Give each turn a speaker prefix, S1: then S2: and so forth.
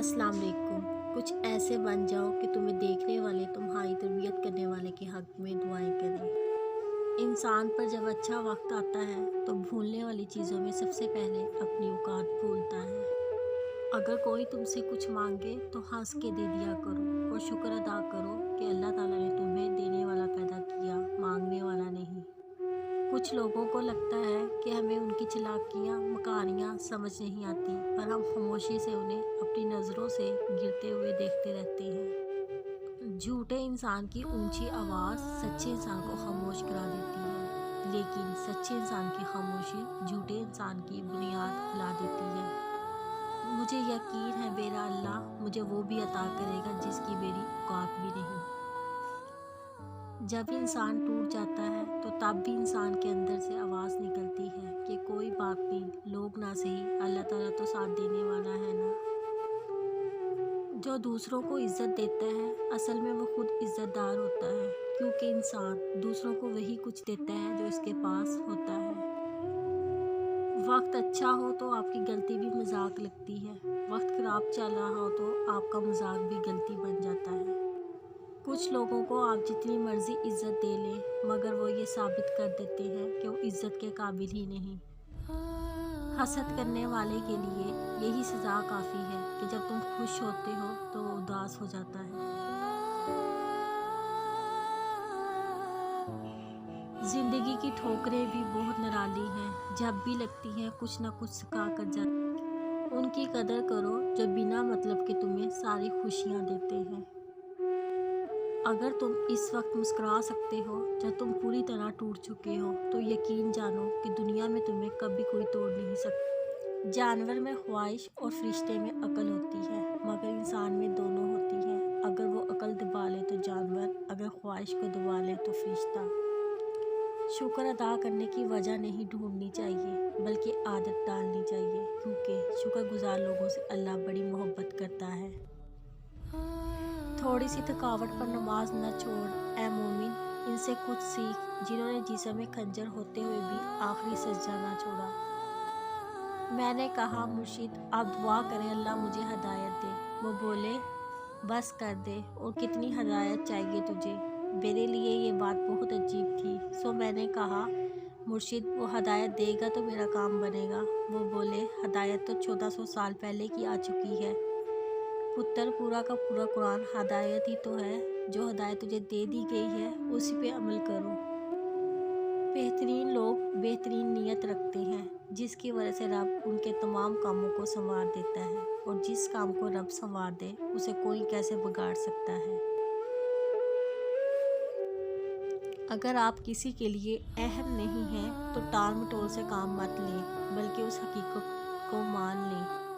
S1: अस्सलाम वालेकुम। कुछ ऐसे बन जाओ कि तुम्हें देखने वाले तुम्हारी तरबियत करने वाले के हक़ में दुआएं करें। इंसान पर जब अच्छा वक्त आता है तो भूलने वाली चीज़ों में सबसे पहले अपनी औकात भूलता है। अगर कोई तुमसे कुछ मांगे तो हंस के दे दिया करो और शुक्र अदा करो कि अल्लाह ताला ने तुम्हें देने वाला पैदा किया, मांगने वाला नहीं। कुछ लोगों को लगता है कि हमें उनकी चालाकियाँ मकारियाँ समझ नहीं आती, पर हम खामोशी से उन्हें अपनी नज़रों से गिरते हुए देखते रहते हैं। झूठे इंसान की ऊंची आवाज़ सच्चे इंसान को खामोश करा देती है, लेकिन सच्चे इंसान की खामोशी झूठे इंसान की बुनियाद हिला देती है। मुझे यकीन है मेरा अल्लाह मुझे वो भी अता करेगा जिसकी मेरी औकात भी नहीं। जब इंसान टूट जाता है तो तब भी इंसान के अंदर से आवाज़ निकलती है कि कोई बात नहीं, लोग ना सही, अल्लाह ताला तो साथ देने वाला है ना। जो दूसरों को इज़्ज़त देता है असल में वो खुद इज़्ज़तदार होता है, क्योंकि इंसान दूसरों को वही कुछ देता है जो इसके पास होता है। वक्त अच्छा हो तो आपकी गलती भी मजाक लगती है, वक्त खराब चल रहा हो तो आपका मजाक भी गलती बन जाता है। कुछ लोगों को आप जितनी मर्जी इज्जत दे लें मगर वो ये साबित कर देते हैं कि वो इज्जत के काबिल ही नहीं। हसद करने वाले के लिए यही सज़ा काफ़ी है कि जब तुम खुश होते हो तो वो उदास हो जाता है। ज़िंदगी की ठोकरें भी बहुत निराली हैं, जब भी लगती हैं कुछ ना कुछ सिखा कर जाती। उनकी कदर करो जो बिना मतलब के तुम्हें सारी खुशियाँ देते हैं। अगर तुम इस वक्त मुस्कुरा सकते हो जब तुम पूरी तरह टूट चुके हो तो यकीन जानो कि दुनिया में तुम्हें कभी कोई तोड़ नहीं सकता। जानवर में ख्वाहिश और फरिश्ते में अकल होती है, मगर इंसान में दोनों होती है। अगर वो अकल दबा ले तो जानवर, अगर ख्वाहिश को दबा ले तो फरिश्ता। शुक्र अदा करने की वजह नहीं ढूंढनी चाहिए बल्कि आदत डालनी चाहिए, क्योंकि शुक्रगुजार लोगों से अल्लाह बड़ी मोहब्बत करता है। थोड़ी सी थकावट पर नमाज न छोड़ ए मोमिन, इनसे कुछ सीख जिन्होंने जिस्म में खंजर होते हुए भी आखिरी सजदा न छोड़ा। मैंने कहा मुर्शिद आप दुआ करें अल्लाह मुझे हदायत दे। वो बोले बस कर दे, और कितनी हदायत चाहिए तुझे। मेरे लिए ये बात बहुत अजीब थी, सो मैंने कहा मुर्शिद वो हदायत देगा तो मेरा काम बनेगा। वो बोले हदायत तो 1400 साल पहले की आ चुकी है पुत्र, पूरा का पूरा कुरान हदायत ही तो है। जो हदायत तुझे दे दी गई है उसी पे अमल करो। बेहतरीन लोग बेहतरीन नीयत रखते हैं, जिसकी वजह से रब उनके तमाम कामों को संवार देता है, और जिस काम को रब संवार दे उसे कोई कैसे बिगाड़ सकता है। अगर आप किसी के लिए अहम नहीं हैं तो टाल मटोल से काम मत लें, बल्कि उस हकीकत को मान लें